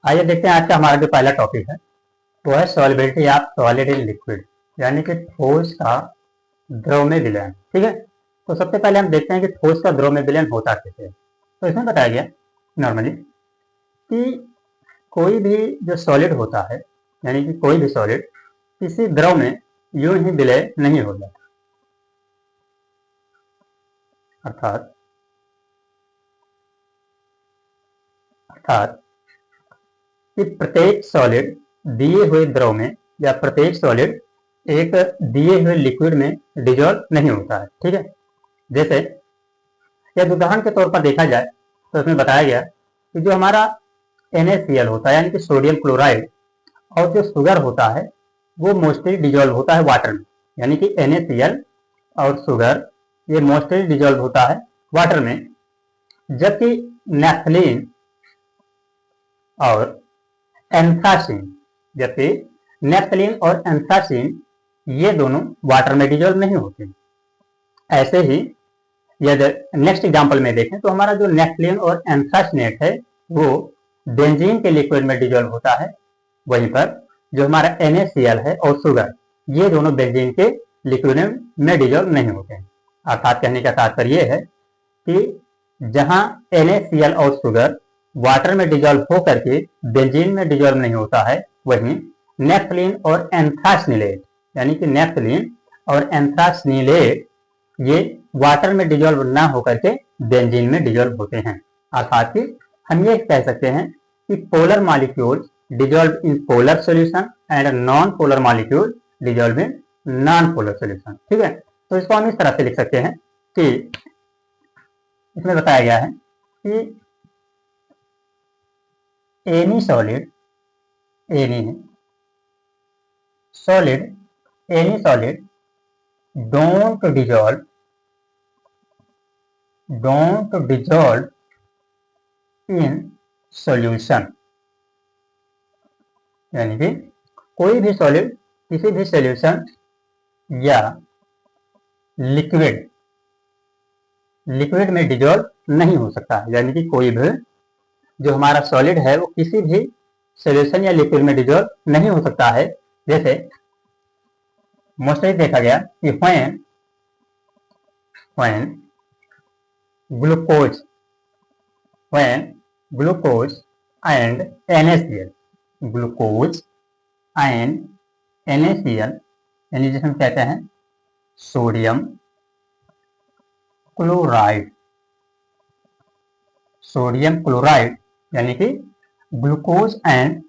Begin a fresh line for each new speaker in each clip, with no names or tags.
आइए देखते हैं आज का हमारा जो पहला टॉपिक है वो है solubility of solid in liquid, यानी कि ठोस का द्रव में विलयन। ठीक है, तो सबसे पहले हम देखते हैं कि ठोस का द्रव में विलयन होता कैसे है। तो इसमें बताया गया नॉर्मली कि कोई भी जो सॉलिड होता है, यानी कि कोई भी सॉलिड किसी द्रव में यूं ही विलय नहीं हो जाता, अर्थात अर्थात कि प्रत्येक सॉलिड दिए हुए द्रव में या प्रत्येक सॉलिड एक दिए हुए लिक्विड में डिजोल्व नहीं होता है। ठीक है, जैसे यदि उदाहरण के तौर पर देखा जाए तो इसमें बताया गया कि जो हमारा NaCl होता है यानी कि सोडियम क्लोराइड, और जो शुगर होता है वो मोस्टली डिजोल्व होता है वाटर में, यानी कि NaCl और शुगर ये मोस्टली डिजोल्व होता है वाटर में, जबकि नेफ्थलीन और एंथ्रासीन जबकि नेफ्थलीन और एंथ्रासीन ये दोनों वाटर में डिजोल्व नहीं होते। ऐसे ही यदि नेक्स्ट एग्जांपल में देखें तो हमारा जो नेफ्थलीन और एंथ्रासिनेट है वो बेंजीन के लिक्विड में डिजोल्व होता है, वहीं पर जो हमारा NaCl है और शुगर ये दोनों बेंजीन के लिक्विड में डिजोल्व नहीं होते हैं। अर्थात कहने का तात्पर्य है कि जहां NaCl और शुगर वाटर में डिजोल्व होकर के बेंजीन में डिजोल्व नहीं होता है, वहीं नेफ्थलीन और एंथ्रासिनेट यानी कि नेफ्थलीन और एंथ्रासिनेट ये वाटर में डिजोल्व ना होकर के बेंजीन में डिजोल्व होते हैं। अर्थात कि हम ये कह सकते हैं कि polar molecule dissolve in polar solution and non polar molecule dissolve in non polar solution. ठीक है, तो इसको हम इस तरह से लिख सकते हैं कि इसमें बताया गया है कि any solid don't dissolve in solution, यानी कि कोई भी सॉलिड किसी भी सॉल्यूशन या लिक्विड में डिजोल्व नहीं हो सकता, यानी कि कोई भी जो हमारा सॉलिड है वो किसी भी सॉल्यूशन या लिक्विड में डिजोल्व नहीं हो सकता है। जैसे मोस्टली देखा गया कि when glucose and NaCl यानी जिसे हम कहते हैं सोडियम क्लोराइड यानी कि glucose and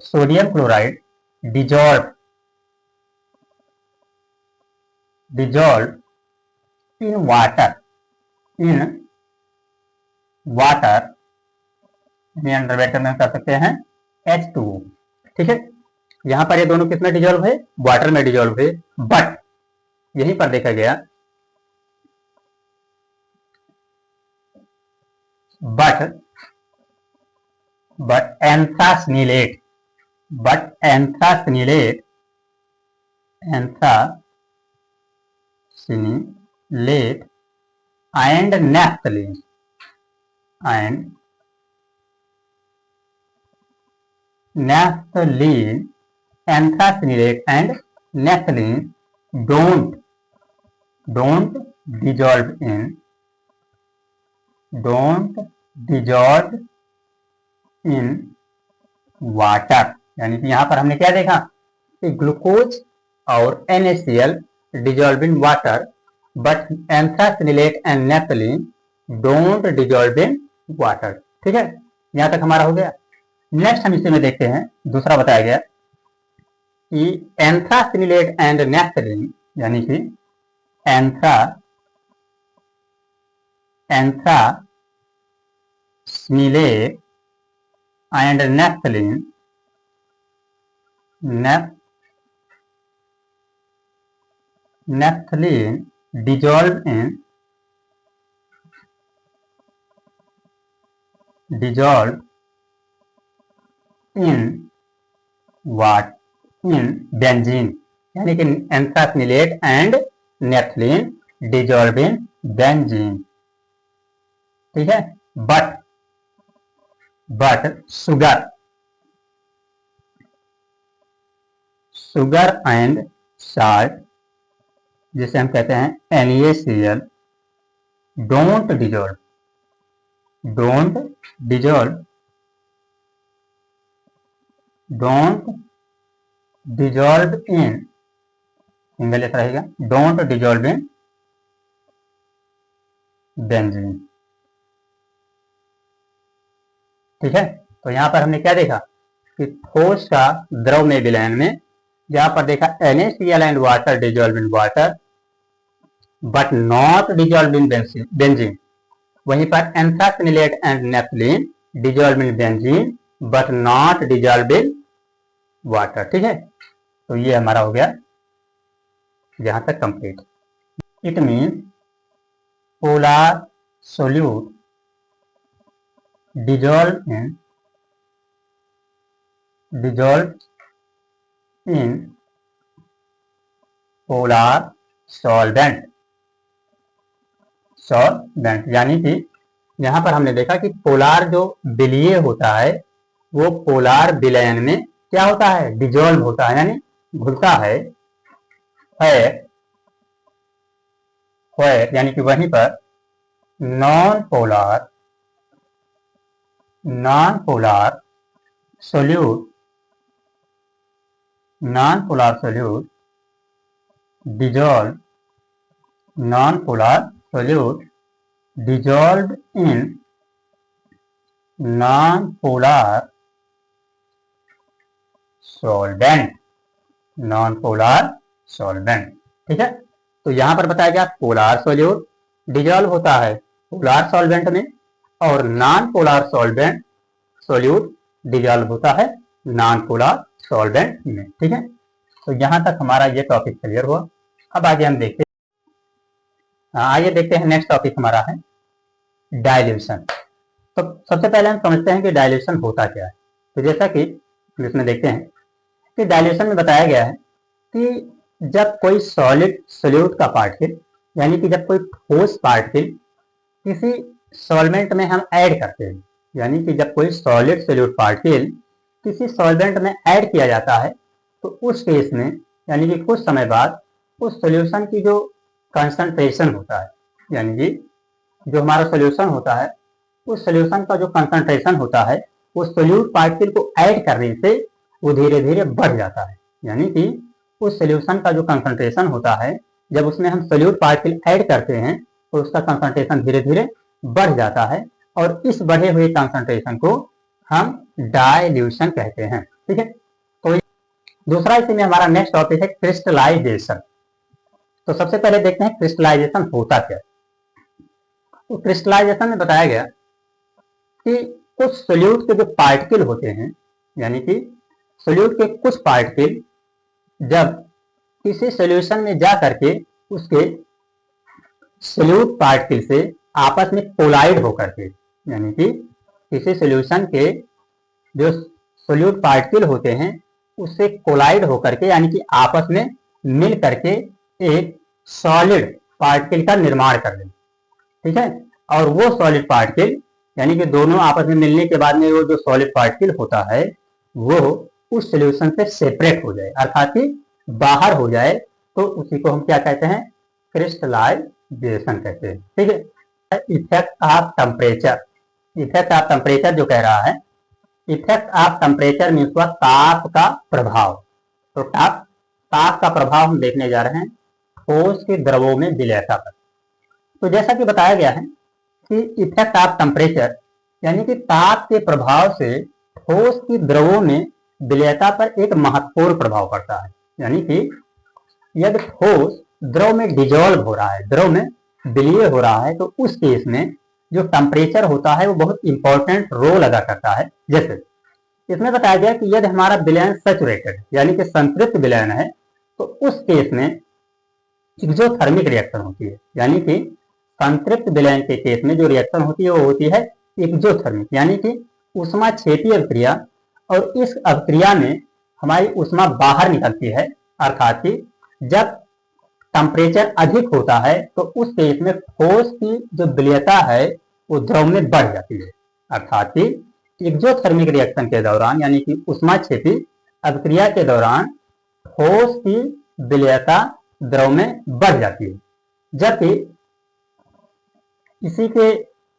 sodium chloride dissolve in water under bracket में कर सकते हैं H2O। ठीक है, यहां पर ये दोनों किसमें डिजोल्व है? वाटर में डिजोल्व है। बट यहीं पर देखा गया but anthracene and naphthalene anthracene and naphthalene don't dissolve in water, यानी कि यहां पर हमने क्या देखा कि ग्लूकोज और NaCl dissolve in water but anthracene and naphthalene don't dissolve in water. ठीक है, यहां तक हमारा हो गया। नेक्स्ट हम इसी में देखते हैं, दूसरा बताया गया कि एंथ्रासिनेट एंड नेफ्थलीन यानी कि anthracene and naphthalene dissolve in benzene, यानी कि anthracene and naphthalene dissolve in benzene. ठीक है, but sugar sugar and salt, जिसे हम कहते हैं NaCl, don't dissolve, don't dissolve, don't dissolve in, single ऐसा रहेगा, डोंट डिजॉल्व इन बेंजीन। ठीक है, तो यहां पर हमने क्या देखा कि ठोस का द्रव में विलयन में, यहां पर देखा NaCl and water dissolve in water but not dissolve in benzene. वहीं पर anthracene and naphthalene dissolve in benzene but not dissolve in water. ठीक है, तो ये हमारा हो गया यहां तक complete. It means polar solute dissolve in polar solvent, यानी कि यहां पर हमने देखा कि पोलार जो विलीय होता है वो पोलार विलयन में क्या होता है, डिजॉल्व होता है, यानी घुलता है। यानी कि वहीं पर non polar solute dissolve dissolved in non-polar solvent। ठीक है, तो यहां पर बताया गया पोलार सोल्यूट डिजॉल्व होता है पोलार सॉल्वेंट में और नॉन पोलार सोल्यूट डिजॉल्व होता है नॉन पोलार सॉल्वेंट में। ठीक है, तो यहां तक हमारा ये टॉपिक क्लियर हुआ। अब आगे हम देखते हैं, आइए देखते हैं नेक्स्ट टॉपिक हमारा है डाइल्यूशन। तो सबसे पहले हम समझते हैं कि डाइल्यूशन होता क्या है। तो जैसा कि इसमें देखते हैं कि डाइल्यूशन में बताया गया है कि जब कोई सॉलिड सोल्यूट का पार्टिकल, यानी कि जब कोई ठोस पार्टिकल किसी सॉल्वेंट में हम ऐड करते हैं, यानी कि जब कोई सॉलिड सोल्यूट पार्टिकल किसी सॉल्वेंट में ऐड किया जाता है तो उस केस में, यानी कि कुछ समय बाद उस सोल्यूशन की जो कंसंट्रेशन होता है, यानी कि जो हमारा सोल्यूशन होता है उस सोल्यूशन का जो कंसंट्रेशन होता है उस सोल्यूट पार्टिकल को ऐड करने से वो धीरे धीरे बढ़ जाता है। यानी कि उस सोल्यूशन का जो कंसंट्रेशन होता है जब उसमें हम सोल्यूट पार्टिकल ऐड करते हैं तो उसका कंसंट्रेशन धीरे धीरे बढ़ जाता है और इस बढ़े हुए कंसंट्रेशन को हम डाइल्यूशन कहते हैं। ठीक है, तो दूसरा इसी में हमारा नेक्स्ट टॉपिक है क्रिस्टलाइजेशन। तो सबसे पहले देखते हैं क्रिस्टलाइजेशन होता क्या है। तो क्रिस्टलाइजेशन में बताया गया कि कुछ सोल्यूट के जो पार्टिकल होते हैं, यानी कि सोल्यूट के कुछ पार्टिकल जब किसी सोल्यूशन में जा करके उसके सोल्यूट पार्टिकल से आपस में कोलाइड होकर के, यानी कि किसी सोल्यूशन के जो सोल्यूट पार्टिकल होते हैं उससे कोलाइड होकर के, यानी कि आपस में मिल करके एक सॉलिड पार्टिकल का निर्माण कर लें। ठीक है, और वो सॉलिड पार्टिकल, यानी कि दोनों आपस में मिलने के बाद में वो जो सॉलिड पार्टिकल होता है वो उस सोल्यूशन से सेपरेट हो जाए, अर्थात कि बाहर हो जाए, तो उसी को हम क्या कहते हैं, क्रिस्टलाइजेशन कहते हैं। ठीक है, effect of temperature, effect of temperature जो कह रहा है, इफेक्ट ऑफ टेम्परेचर मीन्स हुआ ताप का प्रभाव। तो ताप का प्रभाव हम देखने जा रहे हैं ठोस के द्रवों में विलयता पर। तो जैसा कि बताया गया है कि इफेक्ट ऑफ टेम्परेचर, यानी कि ताप के प्रभाव से ठोस की द्रवों में विलयता पर एक महत्वपूर्ण प्रभाव पड़ता है। यानी कि यदि ठोस द्रव में डिजॉल्व हो रहा है, द्रव में विलीय हो रहा है, तो उस केस में जो टेम्परेचर होता है वो बहुत इंपॉर्टेंट रोल अदा करता है। जैसे इसमें बताया गया कि यदि हमारा विलयन सैचुरेटेड यानी कि संतृप्त विलयन है तो उस केस में एक्सोथर्मिक रिएक्शन होती है। यानी कि संतृप्त विलयन के केस में जो रिएक्शन होती है वो होती है एक्सोथर्मिक, यानी कि ऊष्माक्षेपीय अभिक्रिया, और इस अभिक्रिया में हमारी ऊष्मा बाहर निकलती है, अर्थात कि जब टेम्परेचर अधिक होता है तो उस केस में ठोस की जो विलयता है वो द्रव में बढ़ जाती है, अर्थात कि एक्सोथर्मिक रिएक्शन के दौरान, यानी कि ऊष्माक्षेपी अभिक्रिया के दौरान ठोस की विलेयता द्रव में बढ़ जाती है। जबकि इसी के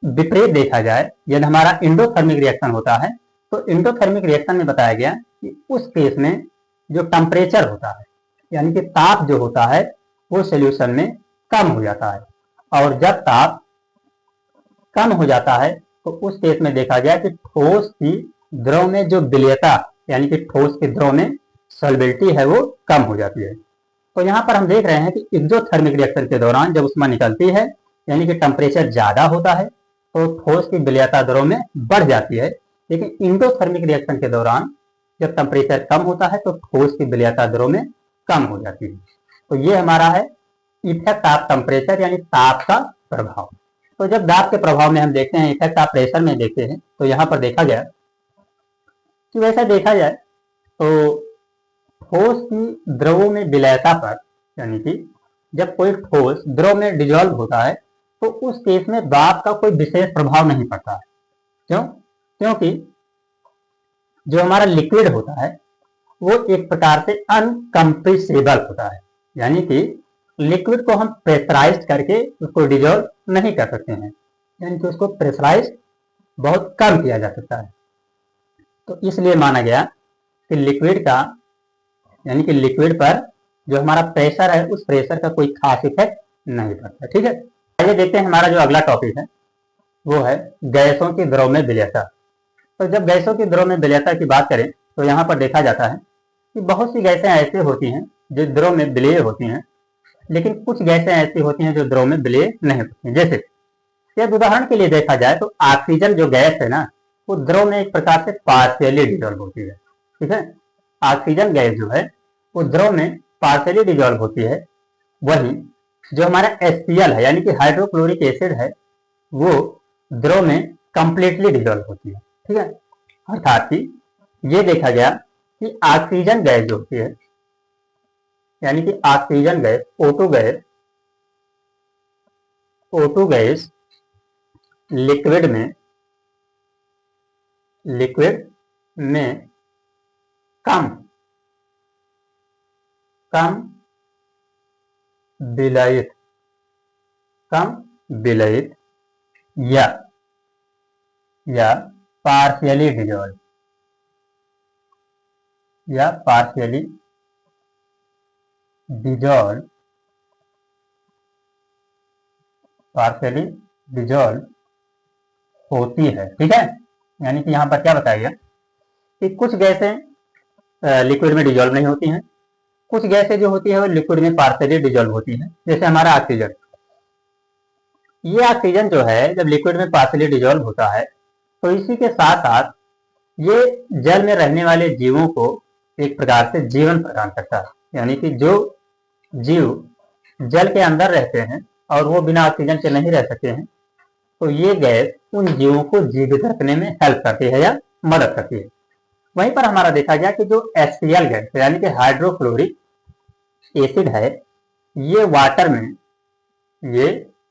विपरीत देखा जाए, यदि हमारा इंडोथर्मिक रिएक्शन होता है तो इंडोथर्मिक रिएक्शन में बताया गया कि उस केस में जो टेम्परेचर होता है यानी कि ताप जो होता है वो सॉल्यूशन में कम हो जाता है, और जब ताप कम हो जाता है तो उस केस में देखा गया कि ठोस की द्रव में जो विलेयता यानी कि ठोस के द्रव में सॉल्युबिलिटी है वो कम हो जाती है। तो यहाँ पर हम देख रहे हैं कि एक्सोथर्मिक रिएक्शन के दौरान जब उष्मा निकलती है यानी कि टेम्परेचर ज्यादा होता है तो ठोस की विलेयता द्रव में बढ़ जाती है, लेकिन इंडोथर्मिक रिएक्शन के दौरान जब टेम्परेचर कम होता है तो ठोस की विलेयता द्रव में कम हो जाती है। तो ये हमारा है इफेक्ट ऑफ टेम्परेचर यानी ताप का प्रभाव। तो जब दाब के प्रभाव में हम देखते हैं, इफेक्ट ऑफ प्रेशर में देखते हैं, तो यहाँ पर देखा गया कि वैसा देखा जाए तो ठोस की द्रवों में विलयता पर यानी कि जब कोई ठोस द्रव में डिजोल्व होता है तो उस केस में दाब का कोई विशेष प्रभाव नहीं पड़ता है। क्यों? क्योंकि जो हमारा लिक्विड होता है वो एक प्रकार से अनकम्प्रेसिबल होता है, यानी कि लिक्विड को हम प्रेशराइज करके उसको डिजोल्व नहीं कर सकते हैं, यानी कि उसको प्रेशराइज बहुत कम किया जा सकता है। तो इसलिए माना गया कि लिक्विड का यानी कि लिक्विड पर जो हमारा प्रेशर है उस प्रेशर का कोई खास इफेक्ट नहीं पड़ता। ठीक है, आइए देखते हैं हमारा जो अगला टॉपिक है वो है गैसों की द्रव में विलयता। तो जब गैसों की द्रव में विलयता की बात करें तो यहाँ पर देखा जाता है कि बहुत सी गैसें ऐसी होती हैं जो द्रव में विलेय होती हैं, लेकिन कुछ गैसें ऐसी होती हैं जो द्रव में विलेय नहीं होती हैं। जैसे यदि उदाहरण के लिए देखा जाए तो ऑक्सीजन जो गैस है ना वो द्रव में एक प्रकार से पार्शियली डिजोल्व होती है। ठीक है, ऑक्सीजन गैस जो है वो द्रव में पार्शियली डिजोल्व होती है। वहीं जो हमारा HCl है यानी कि हाइड्रोक्लोरिक एसिड है वो द्रव में कंप्लीटली डिजोल्व होती है। ठीक है, अर्थात कि ये देखा गया कि ऑक्सीजन गैस जो होती है यानी कि oxygen gas O2 gas liquid में कम विलयित या पार्शियली डिजोल्व होती है। ठीक है, यानी कि यहाँ पर क्या बताया गया कि कुछ गैसें लिक्विड में डिजोल्व नहीं होती हैं, कुछ गैसें जो होती है वो लिक्विड में पार्शियली डिजोल्व होती हैं। जैसे हमारा ऑक्सीजन, ये ऑक्सीजन जो है जब लिक्विड में पार्शियली डिजोल्व होता है तो इसी के साथ साथ ये जल में रहने वाले जीवों को एक प्रकार से जीवन प्रदान करता है, यानी कि जो जीव जल के अंदर रहते हैं और वो बिना ऑक्सीजन के नहीं रह सकते हैं तो ये गैस उन जीवों को जीवित रखने में हेल्प करती है या मदद करती है। वहीं पर हमारा देखा गया कि जो HCl गैस यानी कि हाइड्रोक्लोरिक एसिड है ये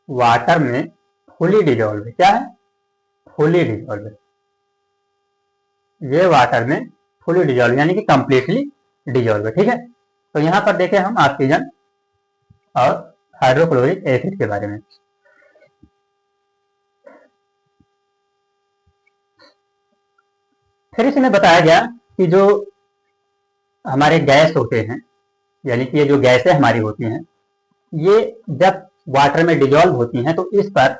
वाटर में फुली डिजोल्व है। क्या है? फुली डिजोल्व है। ये वाटर में फुली डिजोल्व यानी कि कंप्लीटली डिजोल्व है। ठीक है, तो यहाँ पर देखें हम ऑक्सीजन और हाइड्रोक्लोरिक एसिड के बारे में। फिर इसमें बताया गया कि जो हमारे गैस होते हैं यानी कि ये जो गैसें हमारी होती हैं ये जब वाटर में डिजोल्व होती हैं तो इस पर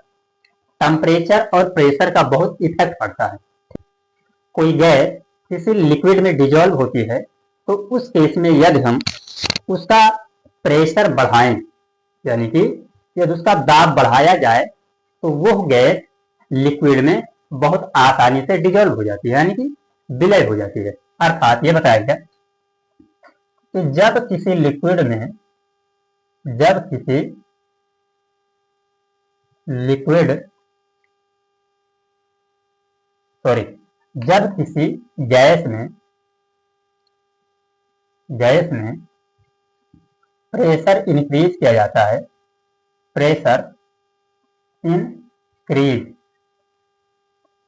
टेम्परेचर और प्रेशर का बहुत इफेक्ट पड़ता है। कोई गैस किसी लिक्विड में डिजोल्व होती है तो उस केस में यदि हम उसका प्रेशर बढ़ाएं यानी कि यदि उसका दाब बढ़ाया जाए तो वह गैस लिक्विड में बहुत आसानी से डिजोल्व हो जाती है यानी कि विलय हो जाती है। अर्थात ये बताया गया कि जब किसी गैस में प्रेशर इंक्रीज किया जाता है,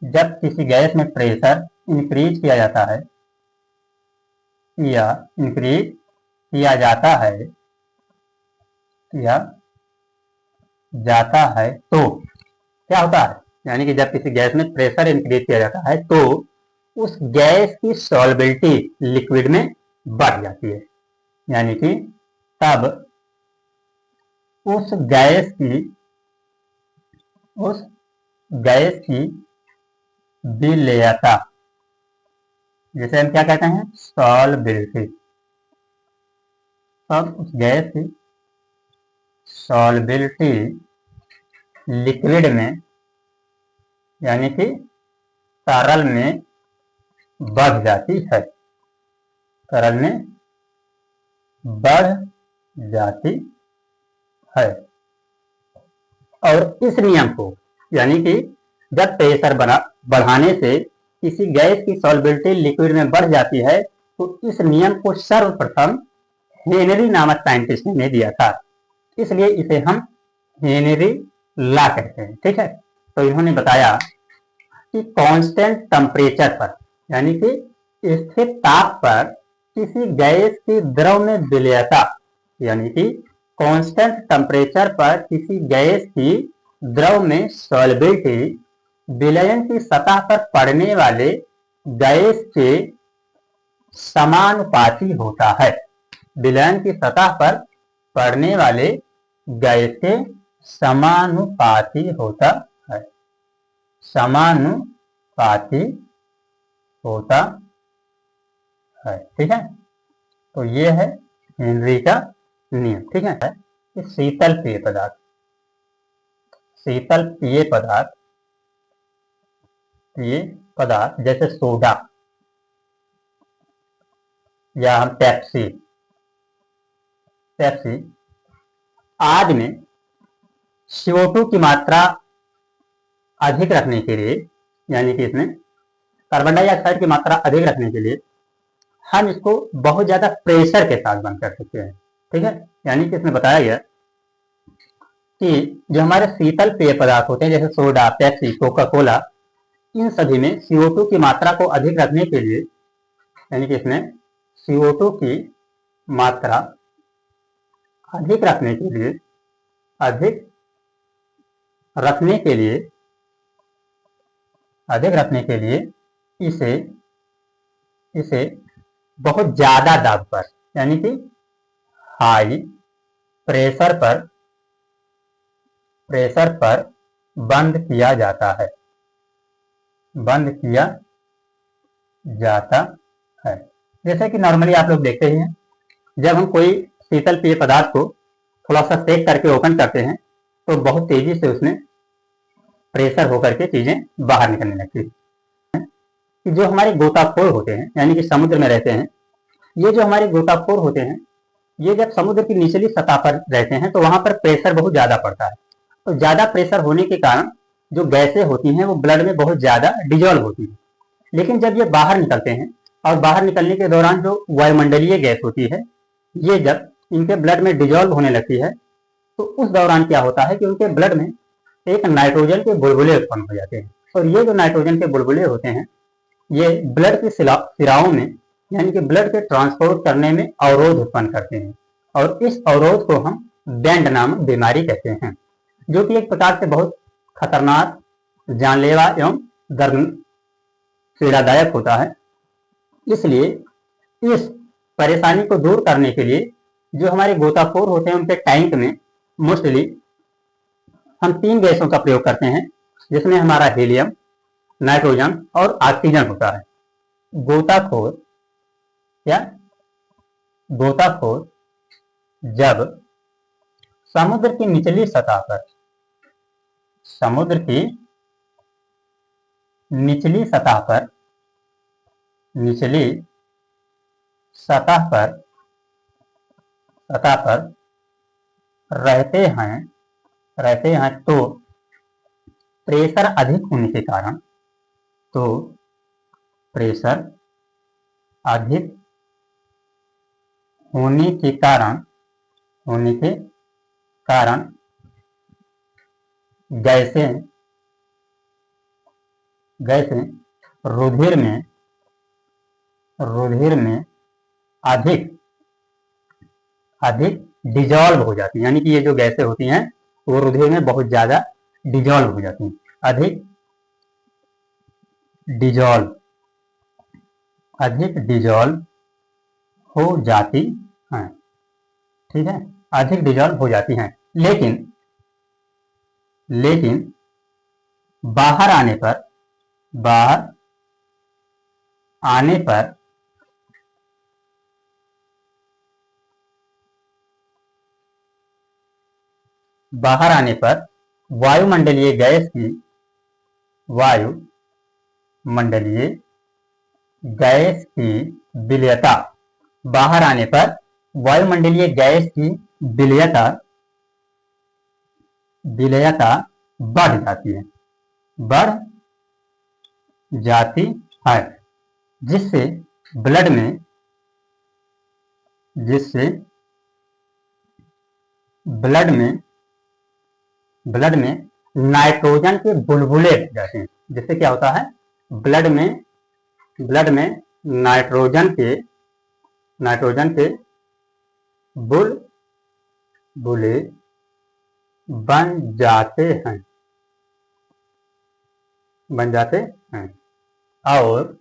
जब किसी गैस में प्रेशर इंक्रीज किया जाता है या इंक्रीज किया जाता है तो क्या होता है, यानी कि जब किसी गैस में प्रेशर इंक्रीज किया जाता है तो उस गैस की सॉल्युबिलिटी लिक्विड में बढ़ जाती है, यानी कि तब उस गैस की विलेयता, जिसे हम क्या कहते हैं, सॉल्युबिलिटी, तब उस गैस की सॉल्युबिलिटी लिक्विड में यानी कि तरल में बढ़ जाती है, तरल में बढ़ जाती है। और इस नियम को, यानी कि जब प्रेशर बढ़ाने से किसी गैस की सॉल्युबिलिटी लिक्विड में बढ़ जाती है, तो इस नियम को सर्वप्रथम हेनरी नामक साइंटिस्ट ने दिया था, इसलिए इसे हम हेनरी लॉ कहते हैं। ठीक है, तो इन्होंने बताया कि कांस्टेंट टेम्परेचर पर, यानी कि स्थिर ताप पर किसी गैस की द्रव में विलेयता, यानी कि कांस्टेंट टेम्परेचर पर किसी गैस की द्रव में सॉल्युबिलिटी विलयन की सतह पर पड़ने वाले गैस के समानुपाती होता है। विलयन की सतह पर पड़ने वाले गैस के समानुपाती होता है, समानुपाती होता है। ठीक है, तो ये है हेनरी का नियम। ठीक है, शीतल पेय पदार्थ, शीतल पेय पदार्थ जैसे सोडा या हम पेप्सी आदि में CO2 की मात्रा अधिक रखने के लिए, यानी कि इसमें कार्बन डाइऑक्साइड की मात्रा अधिक रखने के लिए हम इसको बहुत ज्यादा प्रेशर के साथ बंद कर सकते हैं। ठीक है, यानी कि इसमें बताया गया कि जो हमारे शीतल पेय पदार्थ होते हैं जैसे सोडा, पेप्सी, कोका कोला, इन सभी में CO2 की मात्रा को अधिक रखने के लिए, यानी कि इसमें CO2 की मात्रा अधिक रखने के लिए इसे बहुत ज्यादा दाब पर, यानी कि हाई प्रेशर पर बंद किया जाता है। जैसे कि नॉर्मली आप लोग देखते ही हैं, जब हम कोई शीतल पेय पदार्थ को थोड़ा सा सेक करके ओपन करते हैं तो बहुत तेजी से उसमें प्रेशर होकर के चीजें बाहर निकलने लगती है। कि जो हमारे गोताखोर होते हैं, यानी कि समुद्र में रहते हैं, ये जो हमारे गोताखोर होते हैं, ये जब समुद्र की निचली सतह पर रहते हैं तो वहां पर प्रेशर बहुत ज्यादा पड़ता है। तो ज्यादा प्रेशर होने के कारण जो गैसें होती हैं वो ब्लड में बहुत ज्यादा डिजोल्व होती हैं। लेकिन जब ये बाहर निकलते हैं और बाहर निकलने के दौरान जो वायुमंडलीय गैस होती है, ये जब इनके ब्लड में डिजोल्व होने लगती है तो उस दौरान क्या होता है कि उनके ब्लड में एक नाइट्रोजन के बुलबुले उत्पन्न हो जाते हैं। और ये जो नाइट्रोजन के बुलबुले होते हैं, ये ब्लड के सिराओं में, यानी कि ब्लड के ट्रांसपोर्ट करने में अवरोध उत्पन्न करते हैं। और इस अवरोध को हम बैंड नामक बीमारी कहते हैं, जो कि एक प्रकार से बहुत खतरनाक, जानलेवा एवं दर्द पीड़ादायक होता है। इसलिए इस परेशानी को दूर करने के लिए जो हमारे गोताखोर होते हैं उनके टैंक में मोस्टली हम 3 गैसों का प्रयोग करते हैं, जिसमें हमारा हीलियम, नाइट्रोजन और ऑक्सीजन होता है। गोताखोर जब समुद्र की निचली सतह पर, समुद्र की निचली सतह पर रहते हैं तो प्रेशर अधिक होने के कारण, गैसें रुधिर में अधिक अधिक डिजॉल्व हो जाती हैं, यानी कि ये जो गैसें होती हैं वो रुधिर में बहुत ज्यादा डिजॉल्व हो जाती हैं, अधिक डिजॉल्व हो जाती हैं, ठीक है, अधिक डिजॉल्व हो जाती हैं। लेकिन बाहर आने पर बाहर आने पर वायुमंडलीय गैस की विलयता, बाहर आने पर वायुमंडलीय गैस की विलयता बढ़ जाती है, जिससे ब्लड में नाइट्रोजन के बुलबुले हो जाते हैं। जिससे क्या होता है, ब्लड में नाइट्रोजन के बुलबुले बन जाते हैं और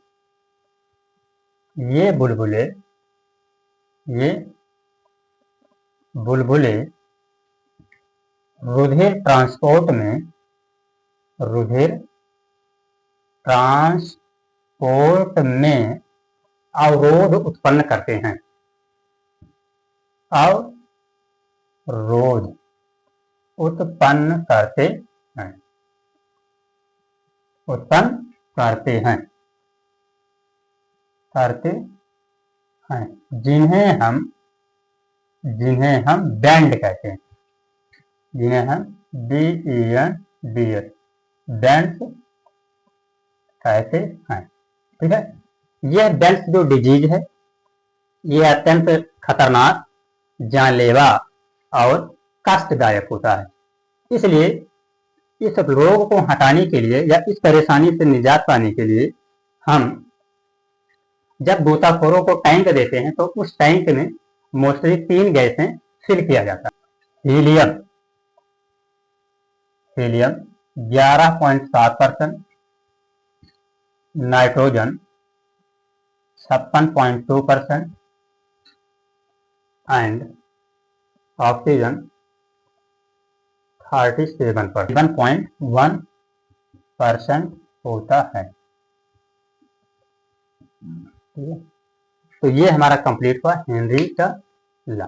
ये बुलबुले रुधिर ट्रांसपोर्ट में अवरोध उत्पन्न करते हैं, जिन्हें हम बैंड कहते हैं, बैंड कहते हैं, ठीक है। यह बेल्स जो डिजीज है ये अत्यंत खतरनाक, जानलेवा और कष्टदायक होता है। इसलिए इस रोग को हटाने के लिए या इस परेशानी से निजात पाने के लिए हम जब गोताखोरों को टैंक देते हैं तो उस टैंक में मोस्टली 3 गैसें फिल किया जाता है। हीलियम 11.7%, नाइट्रोजन 56.2% एंड ऑक्सीजन 37.1% होता है। तो ये हमारा कंप्लीट हुआ हेनरी का लॉ।